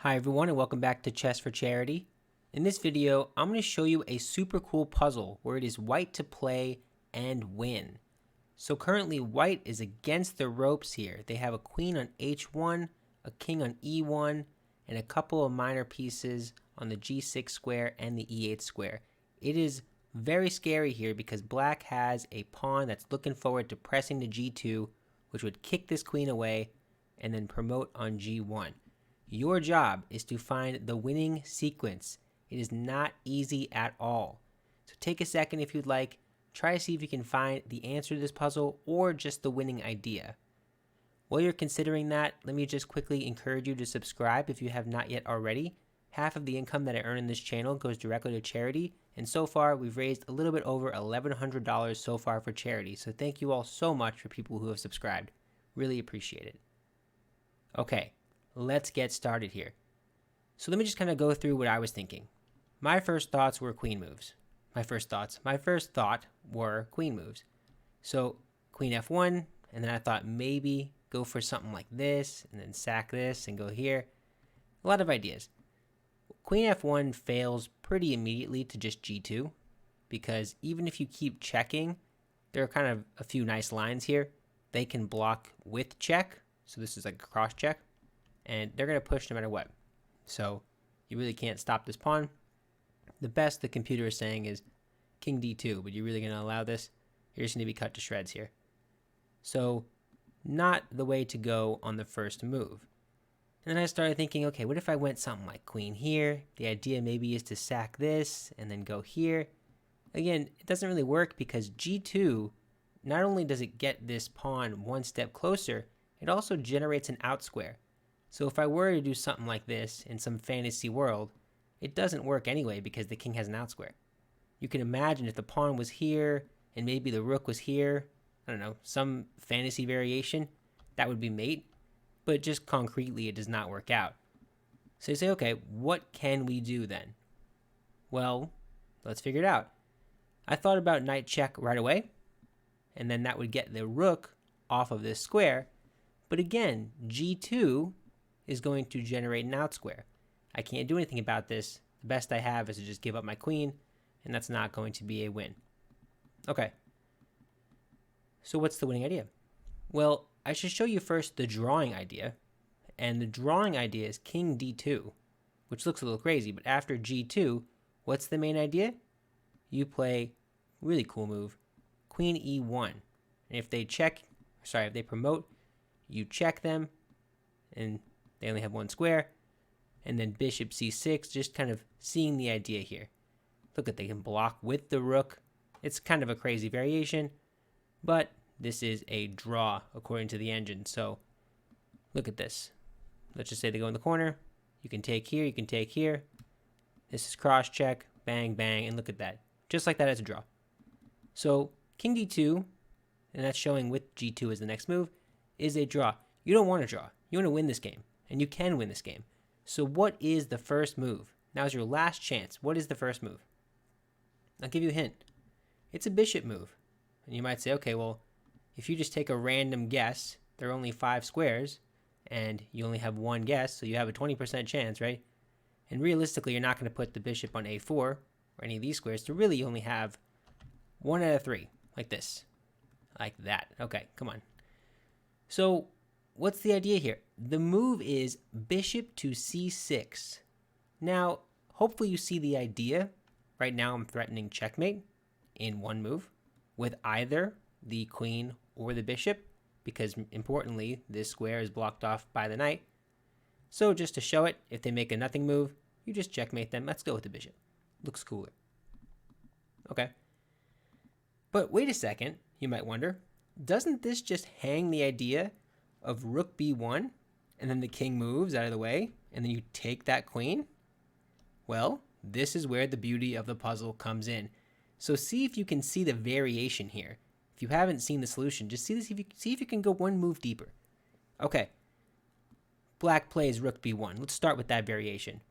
Hi everyone and welcome back to Chess for Charity. In this video, I'm going to show you a super cool puzzle where it is white to play and win. So currently white is against the ropes here. They have a queen on h1, a king on e1, and a couple of minor pieces on the g6 square and the e8 square. It is very scary here because black has a pawn that's looking forward to pressing to g2, which would kick this queen away and then promote on g1. Your job is to find the winning sequence. It is not easy at all. So take a second if you'd like, try to see if you can find the answer to this puzzle or just the winning idea. While you're considering that, let me just quickly encourage you to subscribe if you have not yet already. Half of the income that I earn in this channel goes directly to charity, and so far we've raised a little bit over $1,100 so far for charity. So thank you all so much for people who have subscribed. Really appreciate it. Okay. Let's get started here. So let me just kind of go through what I was thinking. My first thoughts were queen moves. My first thought were queen moves. So queen f1, and then I thought maybe go for something like this, and then sack this and go here. A lot of ideas. Queen f1 fails pretty immediately to just g2, because even if you keep checking, there are kind of a few nice lines here. They can block with check, so this is like a cross check. And they're going to push no matter what. So you really can't stop this pawn. The best the computer is saying is king d2, but you're really going to allow this? You're just going to be cut to shreds here. So not the way to go on the first move. And then I started thinking, okay, what if I went something like queen here? The idea maybe is to sack this and then go here. Again, it doesn't really work because g2, not only does it get this pawn one step closer, it also generates an out square. So if I were to do something like this in some fantasy world, it doesn't work anyway because the king has an out square. You can imagine if the pawn was here and maybe the rook was here, I don't know, some fantasy variation, that would be mate. But just concretely, it does not work out. So you say, okay, what can we do then? Well, let's figure it out. I thought about knight check right away, and then that would get the rook off of this square. But again, g2 is going to generate an out square. I can't do anything about this. The best I have is to just give up my queen, and that's not going to be a win. Okay. So what's the winning idea? Well, I should show you first the drawing idea. And the drawing idea is king d2, which looks a little crazy, but after g2, what's the main idea? You play, really cool move, queen e1. And if they promote, you check them, and they only have one square, and then bishop c6, just kind of seeing the idea here. Look at, they can block with the rook. It's kind of a crazy variation, but this is a draw according to the engine. So look at this. Let's just say they go in the corner. You can take here, you can take here. This is cross check, bang, bang, and look at that. Just like that, it's a draw. So king d2, and that's showing with g2 as the next move, is a draw. You don't want to draw. You want to win this game. And you can win this game. So what is the first move? Now is your last chance. What is the first move? I'll give you a hint. It's a bishop move. And you might say, okay, well, if you just take a random guess, there are only 5 squares, and you only have one guess, so you have a 20% chance, right? And realistically, you're not going to put the bishop on a4 or any of these squares, so really you only have 1 out of 3, like this. Like that. Okay, come on. So what's the idea here? The move is bishop to c6. Now, hopefully you see the idea. Right now I'm threatening checkmate in one move with either the queen or the bishop, because importantly, this square is blocked off by the knight. So just to show it, if they make a nothing move, you just checkmate them. Let's go with the bishop. Looks cooler. Okay. But wait a second, you might wonder, doesn't this just hang the idea of rook b1, and then the king moves out of the way, and then you take that queen? Well, this is where the beauty of the puzzle comes in. So see if you can see the variation here. If you haven't seen the solution, just see if you can go one move deeper. Okay. Black plays rook b1. Let's start with that variation.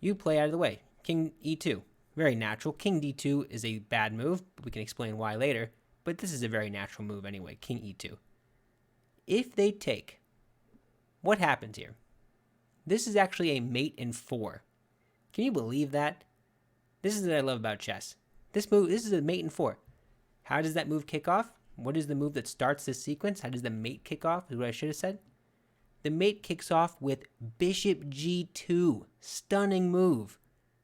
You play out of the way. King e2. Very natural. King d2 is a bad move, but we can explain why later. But this is a very natural move anyway. King e2. If they take, what happens here? This is actually a mate in 4. Can you believe that? This is what I love about chess. This is a mate in 4. How does that move kick off? What is the move that starts this sequence? How does the mate kick off, is what I should have said. The mate kicks off with bishop g2. Stunning move.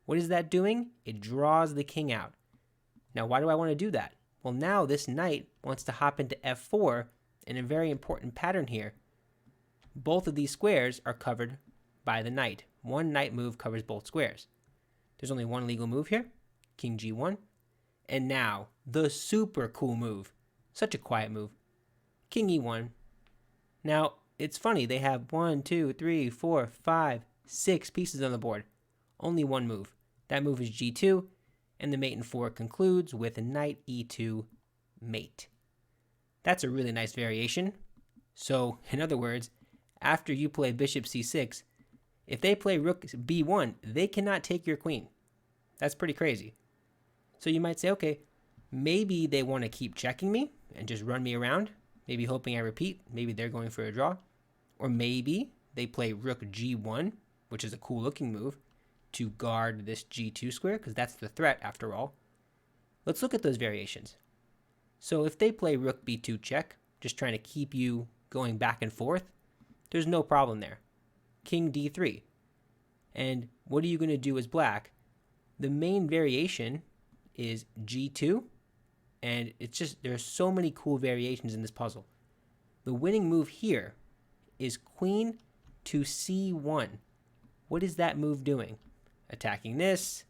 What is that doing? It draws the king out. Now, why do I want to do that? Well, now this knight wants to hop into f4, and a very important pattern here. Both of these squares are covered by the knight. One knight move covers both squares. There's only one legal move here, king g1. And now, the super cool move. Such a quiet move. King e1. Now, it's funny, they have 1, 2, 3, 4, 5, 6 pieces on the board. Only one move. That move is g2, and the mate in 4 concludes with a knight e2 mate. That's a really nice variation. So, in other words, after you play bishop c6, if they play rook b1, they cannot take your queen. That's pretty crazy. So you might say, okay, maybe they want to keep checking me and just run me around, maybe hoping I repeat. Maybe they're going for a draw. Or maybe they play rook g1, which is a cool looking move, to guard this g2 square, because that's the threat after all. Let's look at those variations. So if they play rook b2 check, just trying to keep you going back and forth, there's no problem there. King d3. And what are you going to do as black? The main variation is g2, and it's just, there are so many cool variations in this puzzle. The winning move here is queen to c1. What is that move doing? Attacking this,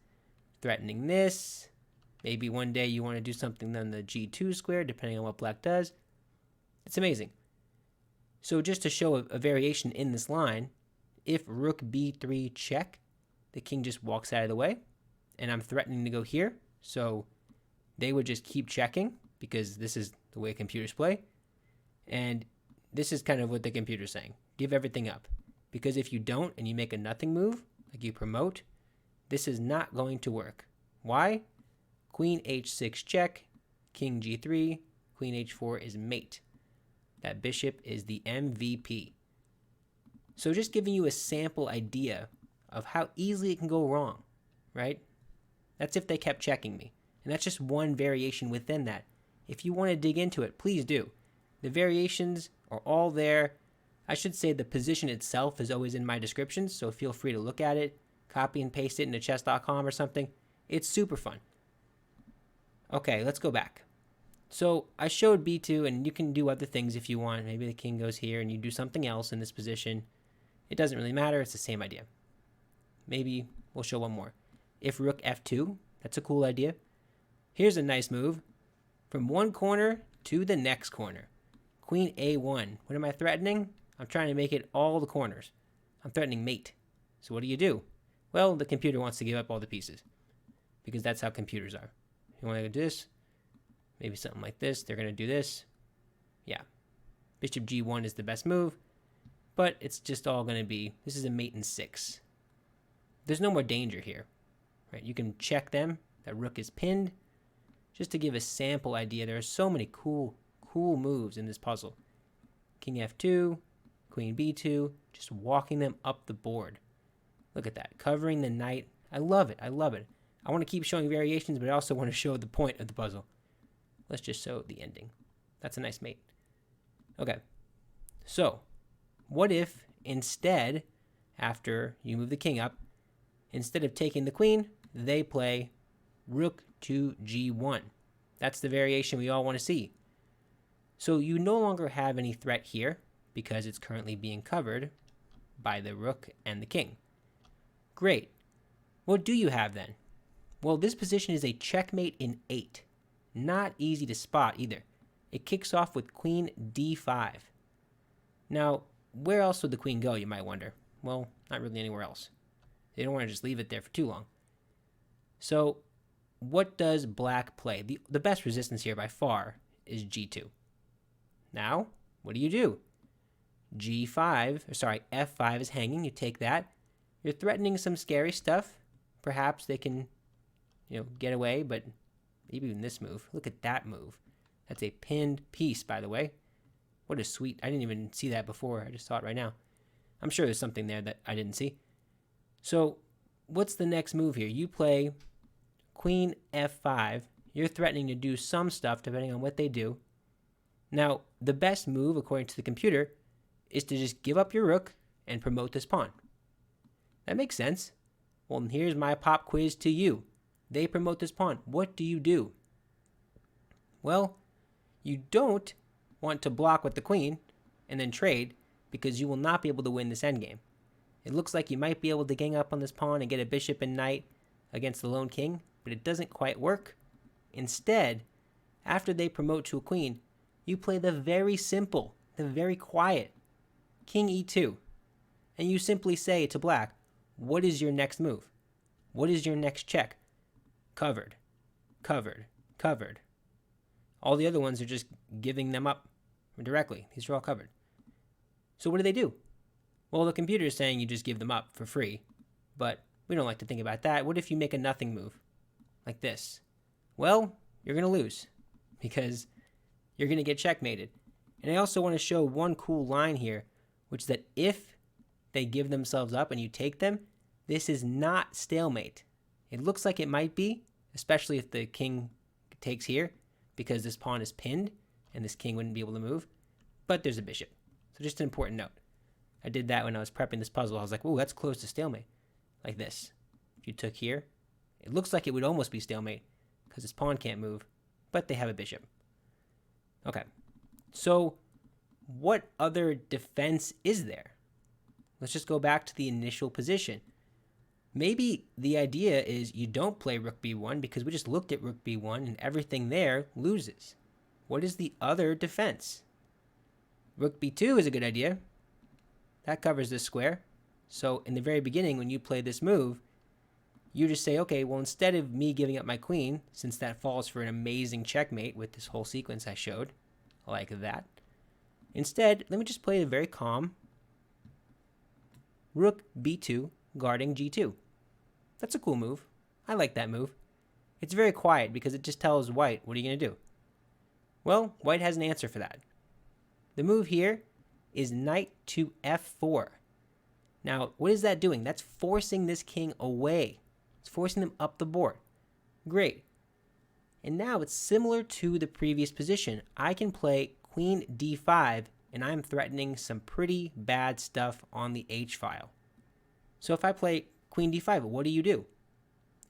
threatening this. Maybe one day you want to do something on the g2 square, depending on what black does. It's amazing. So just to show a variation in this line, if rook b3 check, the king just walks out of the way, and I'm threatening to go here, so they would just keep checking, because this is the way computers play. And this is kind of what the computer's saying. Give everything up. Because if you don't, and you make a nothing move, like you promote, this is not going to work. Why? Queen h6 check, king g3, queen h4 is mate. That bishop is the MVP. So just giving you a sample idea of how easily it can go wrong, right? That's if they kept checking me. And that's just one variation within that. If you want to dig into it, please do. The variations are all there. I should say the position itself is always in my descriptions, so feel free to look at it, copy and paste it into chess.com or something. It's super fun. Okay, let's go back. So I showed b2, and you can do other things if you want. Maybe the king goes here and you do something else in this position. It doesn't really matter. It's the same idea. Maybe we'll show one more. If rook f2, that's a cool idea. Here's a nice move. From one corner to the next corner. Queen a1. What am I threatening? I'm trying to make it all the corners. I'm threatening mate. So what do? Well, the computer wants to give up all the pieces, because that's how computers are. You want to do this? Maybe something like this. They're going to do this. Yeah. Bishop g1 is the best move, but it's just all going to be, this is a mate in 6. There's no more danger here, right? You can check them. That rook is pinned. Just to give a sample idea, there are so many cool moves in this puzzle. King f2, queen b2, just walking them up the board. Look at that, covering the knight. I love it. I love it. I want to keep showing variations, but I also want to show the point of the puzzle. Let's just show the ending. That's a nice mate. Okay, so what if instead, after you move the king up, instead of taking the queen, they play rook to g1. That's the variation we all want to see. So you no longer have any threat here, because it's currently being covered by the rook and the king. Great. What do you have then? Well, this position is a checkmate in 8. Not easy to spot either. It kicks off with queen d5. Now, where else would the queen go, you might wonder? Well, not really anywhere else. They don't want to just leave it there for too long. So, what does black play? The best resistance here by far is g2. Now, what do? f5 is hanging. You take that. You're threatening some scary stuff. Perhaps they can, get away, but maybe even this move. Look at that move. That's a pinned piece, by the way. What a sweet, I didn't even see that before. I just saw it right now. I'm sure there's something there that I didn't see. So what's the next move here? You play queen f5. You're threatening to do some stuff depending on what they do. Now, the best move, according to the computer, is to just give up your rook and promote this pawn. That makes sense. Well, here's my pop quiz to you. They promote this pawn. What do you do? Well, you don't want to block with the queen and then trade, because you will not be able to win this endgame. It looks like you might be able to gang up on this pawn and get a bishop and knight against the lone king, but it doesn't quite work. Instead, after they promote to a queen, you play the very simple, the very quiet king e2. And you simply say to black, what is your next move? What is your next check? Covered, covered, covered. All the other ones are just giving them up directly. These are all covered. So what do? Well, the computer is saying you just give them up for free, but we don't like to think about that. What if you make a nothing move like this? Well, you're going to lose because you're going to get checkmated. And I also want to show one cool line here, which is that if they give themselves up and you take them, this is not stalemate. It looks like it might be, especially if the king takes here, because this pawn is pinned and this king wouldn't be able to move, but there's a bishop. So just an important note. I did that when I was prepping this puzzle. I was like, ooh, that's close to stalemate. Like this. If you took here, it looks like it would almost be stalemate because this pawn can't move, but they have a bishop. Okay, so what other defense is there? Let's just go back to the initial position. Maybe the idea is you don't play rook b1 because we just looked at rook b1 and everything there loses. What is the other defense? Rook b2 is a good idea. That covers this square. So in the very beginning, when you play this move, you just say, okay, well, instead of me giving up my queen, since that falls for an amazing checkmate with this whole sequence I showed, like that, instead, let me just play a very calm rook b2 guarding g2. That's a cool move. I like that move. It's very quiet because it just tells white, what are you going to do? Well, white has an answer for that. The move here is knight to f4. Now, what is that doing? That's forcing this king away. It's forcing them up the board. Great. And now it's similar to the previous position. I can play queen d5, and I'm threatening some pretty bad stuff on the h file. So if I play queen d5, what do?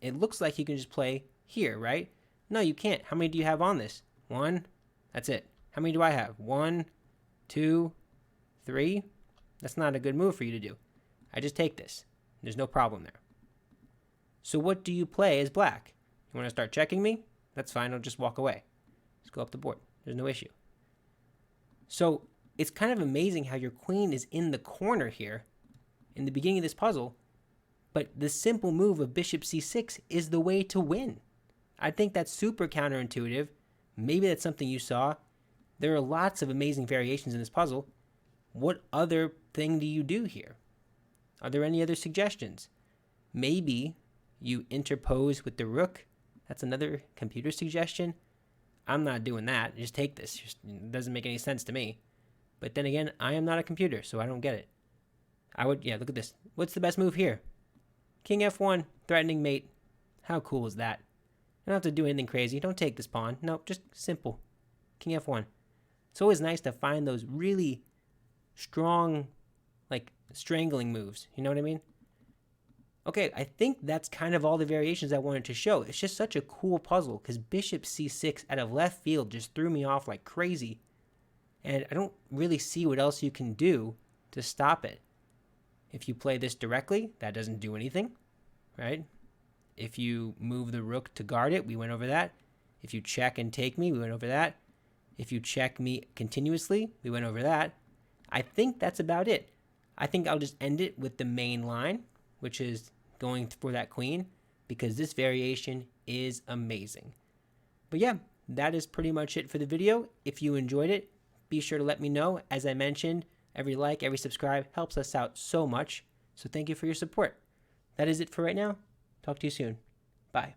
It looks like you can just play here, right? No, you can't. How many do you have on this? One. That's it. How many do I have? 1, 2, 3. That's not a good move for you to do. I just take this. There's no problem there. So what do you play as black? You want to start checking me? That's fine. I'll just walk away. Just go up the board. There's no issue. So it's kind of amazing how your queen is in the corner here in the beginning of this puzzle, but the simple move of bishop c6 is the way to win. I think that's super counterintuitive. Maybe that's something you saw. There are lots of amazing variations in this puzzle. What other thing do you do here? Are there any other suggestions? Maybe you interpose with the rook. That's another computer suggestion. I'm not doing that. Just take this. It doesn't make any sense to me. But then again, I am not a computer, so I don't get it. Look at this. What's the best move here? King f1, threatening mate. How cool is that? You don't have to do anything crazy. Don't take this pawn. No, just simple. King f1. It's always nice to find those really strong, like, strangling moves. You know what I mean? Okay, I think that's kind of all the variations I wanted to show. It's just such a cool puzzle because bishop c6 out of left field just threw me off like crazy. And I don't really see what else you can do to stop it. If you play this directly, that doesn't do anything, right? If you move the rook to guard it, we went over that. If you check and take me, we went over that. If you check me continuously, we went over that. I think that's about it. I think I'll just end it with the main line, which is going for that queen, because this variation is amazing. But yeah, that is pretty much it for the video. If you enjoyed it, be sure to let me know. As I mentioned, every like, every subscribe helps us out so much. So thank you for your support. That is it for right now. Talk to you soon. Bye.